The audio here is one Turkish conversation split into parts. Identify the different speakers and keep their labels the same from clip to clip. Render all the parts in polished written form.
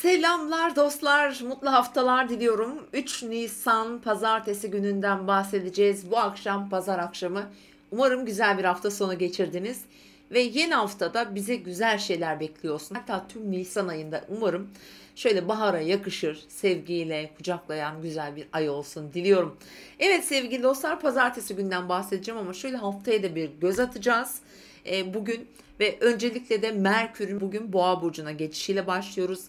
Speaker 1: Selamlar dostlar, mutlu haftalar diliyorum. 3 Nisan pazartesi gününden bahsedeceğiz. Bu akşam pazar akşamı. Umarım güzel bir hafta sonu geçirdiniz. Ve yeni haftada bize güzel şeyler bekliyorsun. Hatta tüm Nisan ayında umarım şöyle bahara yakışır, sevgiyle kucaklayan güzel bir ay olsun diliyorum. Evet sevgili dostlar, pazartesi günden bahsedeceğim ama şöyle haftaya da bir göz atacağız. Bugün ve öncelikle de Merkür'ün bugün Boğa burcuna geçişiyle başlıyoruz.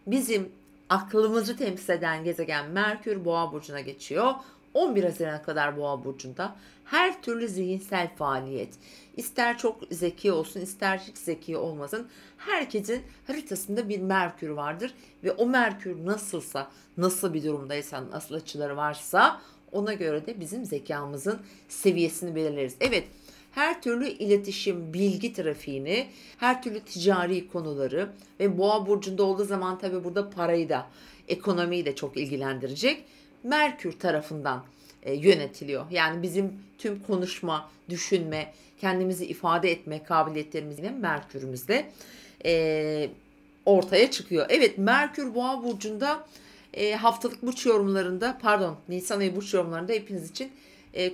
Speaker 1: Bizim aklımızı temsil eden gezegen Merkür Boğa burcuna geçiyor. 11 Haziran'a kadar Boğa burcunda her türlü zihinsel faaliyet, ister çok zeki olsun ister hiç zeki olmasın, herkesin haritasında bir Merkür vardır ve o Merkür nasılsa, nasıl bir durumdaysa, nasıl açıları varsa ona göre de bizim zekamızın seviyesini belirleriz. Evet, her türlü iletişim, bilgi trafiğini, her türlü ticari konuları ve Boğa burcunda olduğu zaman tabii burada parayı da, ekonomiyi de çok ilgilendirecek. Merkür tarafından yönetiliyor. Yani bizim tüm konuşma, düşünme, kendimizi ifade etme kabiliyetlerimizle Merkür'ümüzle ortaya çıkıyor. Evet, Merkür Boğa burcunda haftalık burç yorumlarında, Nisan ayı burç yorumlarında hepiniz için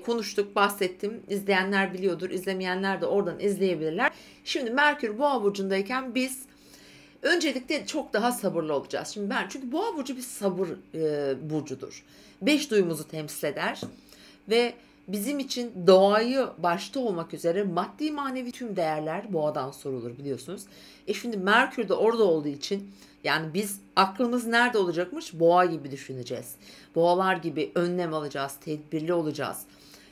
Speaker 1: konuştuk, bahsettim. İzleyenler biliyordur, izlemeyenler de oradan izleyebilirler. Şimdi Merkür Boğa burcundayken biz öncelikle çok daha sabırlı olacağız. Çünkü Boğa burcu bir sabır burcudur. 5 duyumuzu temsil eder ve bizim için doğayı başta olmak üzere maddi manevi tüm değerler Boğadan sorulur biliyorsunuz. Şimdi Merkür de orada olduğu için yani biz aklımız nerede olacakmış? Boğa gibi düşüneceğiz. Boğalar gibi önlem alacağız, tedbirli olacağız.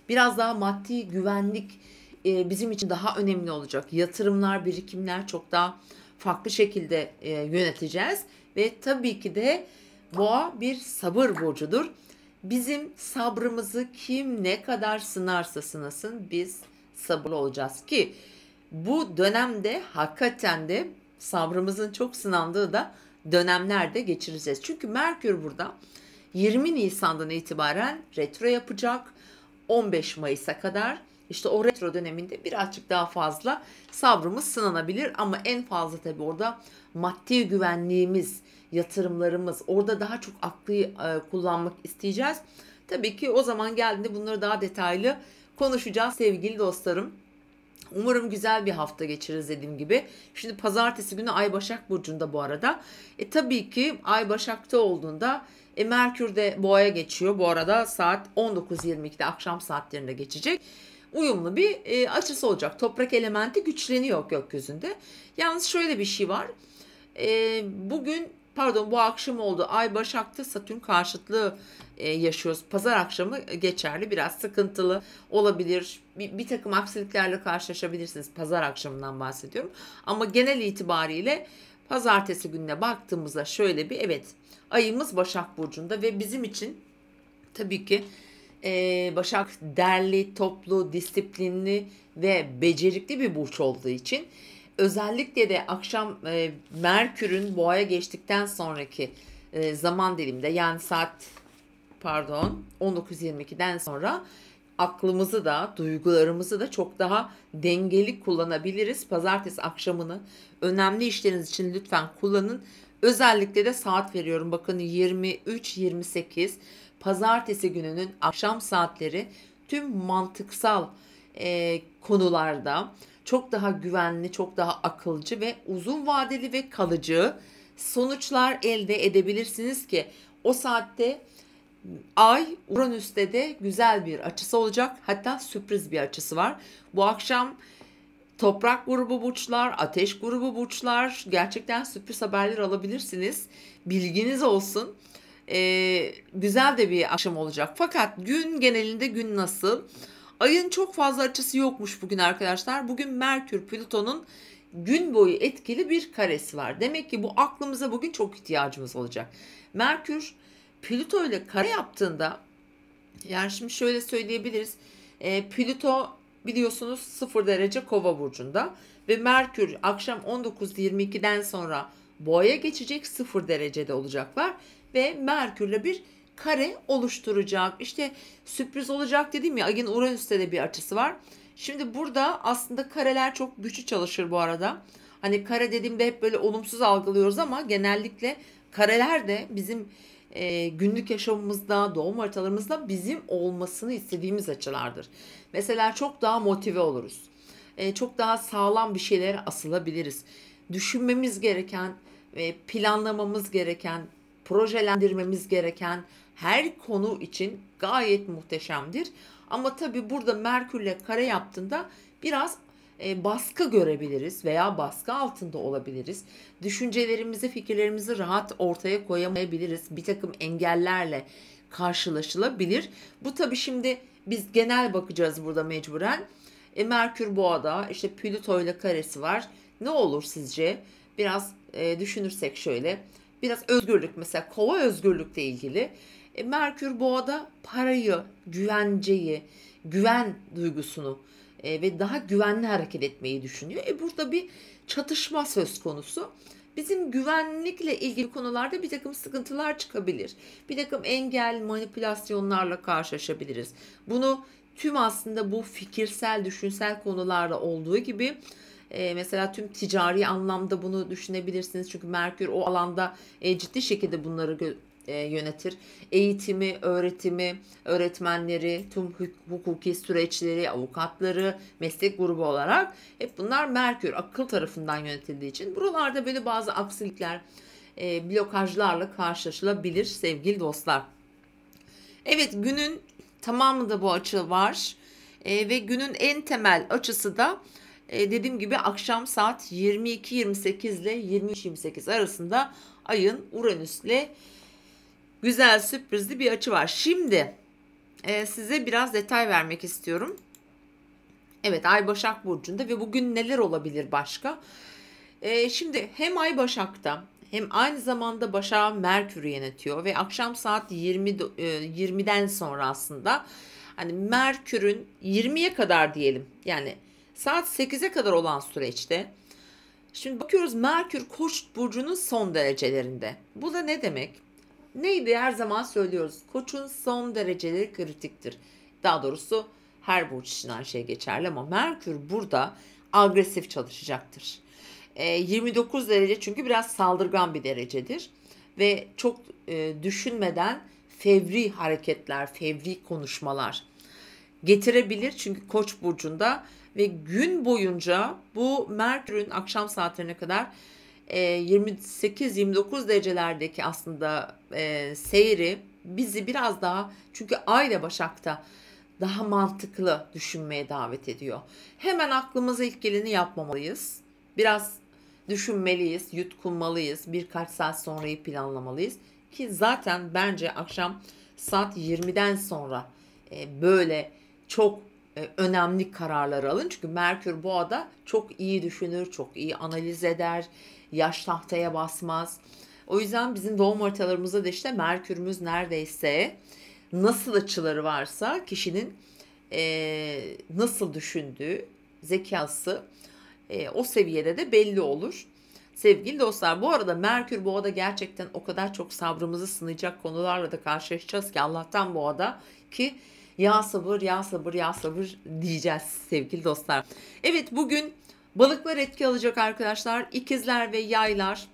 Speaker 1: Biraz daha maddi güvenlik bizim için daha önemli olacak. Yatırımlar, birikimler çok daha farklı şekilde yöneteceğiz. Ve tabii ki de Boğa bir sabır burcudur. Bizim sabrımızı kim ne kadar sınarsa sınasın biz sabırlı olacağız ki bu dönemde hakikaten de sabrımızın çok sınandığı da dönemlerde geçireceğiz. Çünkü Merkür burada 20 Nisan'dan itibaren retro yapacak. 15 Mayıs'a kadar işte o retro döneminde birazcık daha fazla sabrımız sınanabilir ama en fazla tabii orada maddi güvenliğimiz, yatırımlarımız, orada daha çok aklı kullanmak isteyeceğiz. Tabii ki o zaman geldiğinde bunları daha detaylı konuşacağız sevgili dostlarım. Umarım güzel bir hafta geçiririz dediğim gibi. Şimdi pazartesi günü Ay Başak Burcu'nda bu arada. Tabii ki Ay Başak'ta olduğunda Merkür de Boğa'ya geçiyor. Bu arada saat 19.22'de akşam saatlerinde geçecek. Uyumlu bir açısı olacak. Toprak elementi güçleniyor gökyüzünde. Yalnız şöyle bir şey var. Bu akşam oldu. Ay Başak'ta Satürn karşıtlığı yaşıyoruz. Pazar akşamı geçerli. Biraz sıkıntılı olabilir. Bir takım aksiliklerle karşılaşabilirsiniz. Pazar akşamından bahsediyorum. Ama genel itibariyle pazartesi gününe baktığımızda şöyle ayımız Başak Burcu'nda ve bizim için tabii ki Başak derli, toplu, disiplinli ve becerikli bir burç olduğu için özellikle de akşam Merkür'ün Boğa'ya geçtikten sonraki zaman diliminde yani saat 19.22'den sonra aklımızı da duygularımızı da çok daha dengeli kullanabiliriz. Pazartesi akşamını önemli işleriniz için lütfen kullanın. Özellikle de saat veriyorum. Bakın 23-28 pazartesi gününün akşam saatleri tüm mantıksal konularda çok daha güvenli, çok daha akılcı ve uzun vadeli ve kalıcı sonuçlar elde edebilirsiniz ki o saatte Ay Uranüs'te de güzel bir açısı olacak. Hatta sürpriz bir açısı var. Bu akşam toprak grubu burçlar, ateş grubu burçlar gerçekten sürpriz haberler alabilirsiniz. Bilginiz olsun. Güzel de bir akşam olacak. Fakat gün genelinde gün nasıl? Ayın çok fazla açısı yokmuş bugün arkadaşlar. Bugün Merkür Plüton'un gün boyu etkili bir karesi var. Demek ki bu aklımıza bugün çok ihtiyacımız olacak. Merkür Plüto ile kare yaptığında yani şimdi şöyle söyleyebiliriz. Plüto biliyorsunuz 0 derece Kova burcunda ve Merkür akşam 19.22'den sonra Boğa'ya geçecek, 0 derecede olacaklar ve Merkür'le bir kare oluşturacak. İşte sürpriz olacak dedim ya, ayın Uranüs'te de bir açısı var. Şimdi burada aslında kareler çok güçlü çalışır bu arada. Hani kare dediğimde hep böyle olumsuz algılıyoruz ama genellikle kareler de bizim günlük yaşamımızda, doğum haritalarımızda bizim olmasını istediğimiz açılardır. Mesela çok daha motive oluruz. Çok daha sağlam bir şeylere asılabiliriz. Düşünmemiz gereken, planlamamız gereken, projelendirmemiz gereken her konu için gayet muhteşemdir. Ama tabii burada Merkürle kare yaptığında biraz baskı görebiliriz veya baskı altında olabiliriz. Düşüncelerimizi, fikirlerimizi rahat ortaya koyamayabiliriz. Bir takım engellerle karşılaşılabilir. Bu tabii şimdi biz genel bakacağız burada mecburen. Merkür Boğa'da, işte Plüto ile karesi var. Ne olur sizce? Biraz düşünürsek şöyle. Biraz özgürlük, mesela Kova özgürlükle ilgili. Merkür Boğa'da parayı, güvenceyi, güven duygusunu ve daha güvenli hareket etmeyi düşünüyor. Burada bir çatışma söz konusu. Bizim güvenlikle ilgili konularda bir takım sıkıntılar çıkabilir. Bir takım engel, manipülasyonlarla karşılaşabiliriz. Bunu tüm aslında bu fikirsel, düşünsel konularda olduğu gibi mesela tüm ticari anlamda bunu düşünebilirsiniz. Çünkü Merkür o alanda ciddi şekilde bunları yönetir. Eğitimi, öğretimi, öğretmenleri, tüm hukuki süreçleri, avukatları, meslek grubu olarak hep bunlar Merkür akıl tarafından yönetildiği için buralarda böyle bazı aksilikler, blokajlarla karşılaşılabilir sevgili dostlar. Evet, günün tamamında bu açı var ve günün en temel açısı da dediğim gibi akşam saat 22:28 ile 23:28 arasında ayın Uranüs'le güzel sürprizli bir açı var. Şimdi size biraz detay vermek istiyorum. Evet, Ay Başak Burcu'nda ve bugün neler olabilir başka? Şimdi hem Ay Başak'ta hem aynı zamanda Başak'a Merkür'ü yönetiyor ve akşam saat 20'den sonra aslında hani Merkür'ün 20'ye kadar diyelim, yani saat 8'e kadar olan süreçte şimdi bakıyoruz Merkür Koç burcunun son derecelerinde. Bu da ne demek? Neydi, her zaman söylüyoruz. Koç'un son dereceleri kritiktir. Daha doğrusu her burç için her şey geçerli ama Merkür burada agresif çalışacaktır. 29 derece çünkü biraz saldırgan bir derecedir. Ve çok düşünmeden fevri hareketler, fevri konuşmalar getirebilir. Çünkü Koç burcunda ve gün boyunca bu Merkür'ün akşam saatlerine kadar 28-29 derecelerdeki aslında seyri bizi biraz daha, çünkü Ay ile Başak'ta daha mantıklı düşünmeye davet ediyor. Hemen aklımıza ilk geleni yapmamalıyız. Biraz düşünmeliyiz, yutkunmalıyız. Birkaç saat sonrayı planlamalıyız. Ki zaten bence akşam saat 20'den sonra böyle çok önemli kararlar alın. Çünkü Merkür Boğa'da çok iyi düşünür, çok iyi analiz eder, yaş tahtaya basmaz. O yüzden bizim doğum haritalarımızda da işte Merkür'ümüz neredeyse, nasıl açıları varsa kişinin nasıl düşündüğü, zekası o seviyede de belli olur. Sevgili dostlar, bu arada Merkür Boğa'da gerçekten o kadar çok sabrımızı sınayacak konularla da karşılaşacağız ki Allah'tan Boğa'da ki ya sabır, ya sabır, ya sabır diyeceğiz sevgili dostlar. Evet, bugün balıklar etki alacak arkadaşlar. İkizler ve yaylar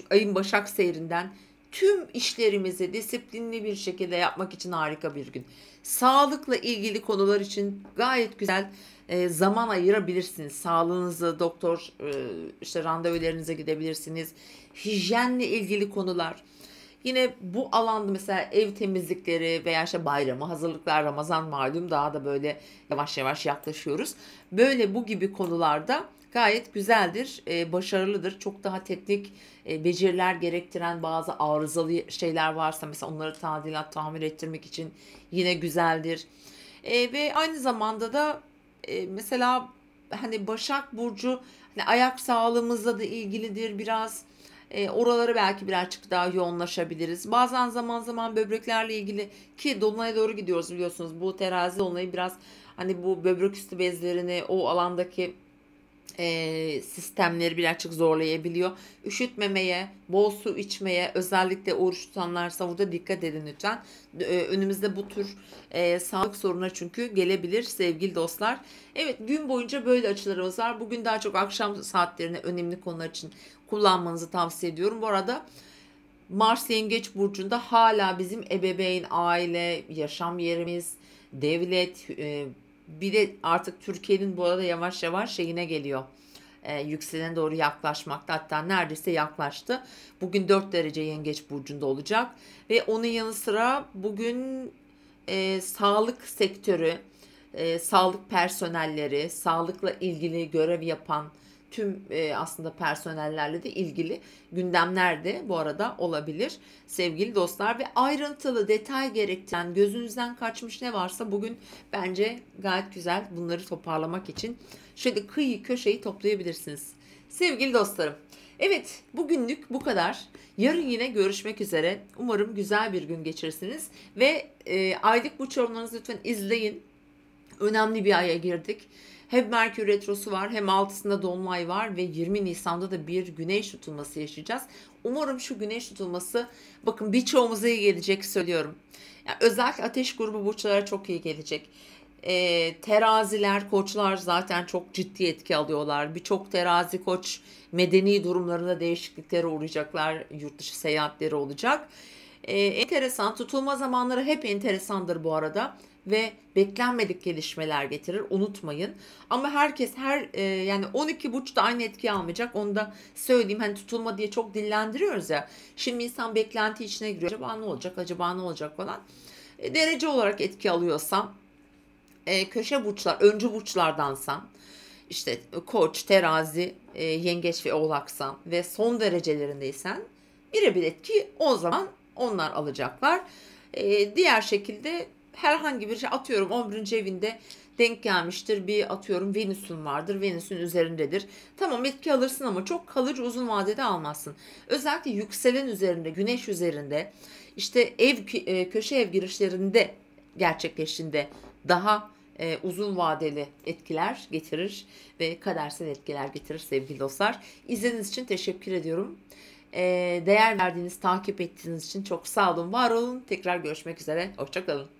Speaker 1: ayın Başak seyrinden tüm işlerimizi disiplinli bir şekilde yapmak için harika bir gün. Sağlıkla ilgili konular için gayet güzel zaman ayırabilirsiniz. Sağlığınızı, doktor işte randevularınıza gidebilirsiniz. Hijyenle ilgili konular. Yine bu alanda mesela ev temizlikleri veya işte bayrama hazırlıklar, Ramazan malum daha da böyle yavaş yavaş yaklaşıyoruz. Böyle bu gibi konularda gayet güzeldir, başarılıdır. Çok daha teknik beceriler gerektiren bazı arızalı şeyler varsa mesela onları tadilat, tamir ettirmek için yine güzeldir. Ve aynı zamanda da mesela hani Başak Burcu hani ayak sağlığımızla da ilgilidir biraz. Oraları belki birazcık daha yoğunlaşabiliriz. Bazen zaman zaman böbreklerle ilgili ki dolunaya doğru gidiyoruz biliyorsunuz. Bu terazi dolunayı biraz hani bu böbrek üstü bezlerini, o alandaki sistemleri birazcık zorlayabiliyor. Üşütmemeye, bol su içmeye, özellikle oruç tutanlarsa burada dikkat edin lütfen. Önümüzde bu tür sağlık sorunları çünkü gelebilir sevgili dostlar. Evet, gün boyunca böyle açılarımız var. Bugün daha çok akşam saatlerine önemli konular için kullanmanızı tavsiye ediyorum. Bu arada Mars Yengeç Burcu'nda hala bizim ebeveyn, aile, yaşam yerimiz, devlet, bir de artık Türkiye'nin bu arada yavaş yavaş şeyine geliyor. Yükselene doğru yaklaşmakta, hatta neredeyse yaklaştı. Bugün 4 derece Yengeç Burcu'nda olacak ve onun yanı sıra bugün sağlık sektörü, sağlık personelleri, sağlıkla ilgili görev yapan tüm aslında personellerle de ilgili gündemler de bu arada olabilir sevgili dostlar. Ve ayrıntılı detay gerektiren, gözünüzden kaçmış ne varsa bugün bence gayet güzel bunları toparlamak için şöyle kıyı köşeyi toplayabilirsiniz sevgili dostlarım. Evet, bugünlük bu kadar. Yarın yine görüşmek üzere. Umarım güzel bir gün geçirirsiniz ve aylık burç yorumlarınızı lütfen izleyin. Önemli bir aya girdik. Hem Merkür Retrosu var, hem altısında Dolunay var ve 20 Nisan'da da bir güneş tutulması yaşayacağız. Umarım şu güneş tutulması, bakın, birçoğumuza iyi gelecek söylüyorum. Yani özellikle ateş grubu burçlara çok iyi gelecek. Teraziler, koçlar zaten çok ciddi etki alıyorlar. Birçok terazi, koç medeni durumlarında değişikliklere uğrayacaklar. Yurt dışı seyahatleri olacak. Enteresan, tutulma zamanları hep enteresandır bu arada ve beklenmedik gelişmeler getirir, unutmayın. Ama herkes yani 12 burçta aynı etki almayacak, onu da söyleyeyim. Hani tutulma diye çok dillendiriyoruz ya. Şimdi insan beklenti içine giriyor. Acaba ne olacak, acaba ne olacak falan. Derece olarak etki alıyorsam, köşe burçlar, öncü burçlardansan, işte koç, terazi, yengeç ve oğlaksan ve son derecelerindeysen birebir etki o zaman onlar alacaklar. Diğer şekilde herhangi bir şey, atıyorum 11. evinde denk gelmiştir, bir atıyorum Venüs'ün vardır, Venüs'ün üzerindedir. Tamam, etki alırsın ama çok kalıcı, uzun vadede almazsın. Özellikle yükselen üzerinde, güneş üzerinde, işte köşe ev girişlerinde gerçekleştiğinde daha uzun vadeli etkiler getirir ve kadersel etkiler getirir sevgili dostlar. İzlediğiniz için teşekkür ediyorum. Değer verdiğiniz, takip ettiğiniz için çok sağ olun, var olun. Tekrar görüşmek üzere. Hoşça kalın.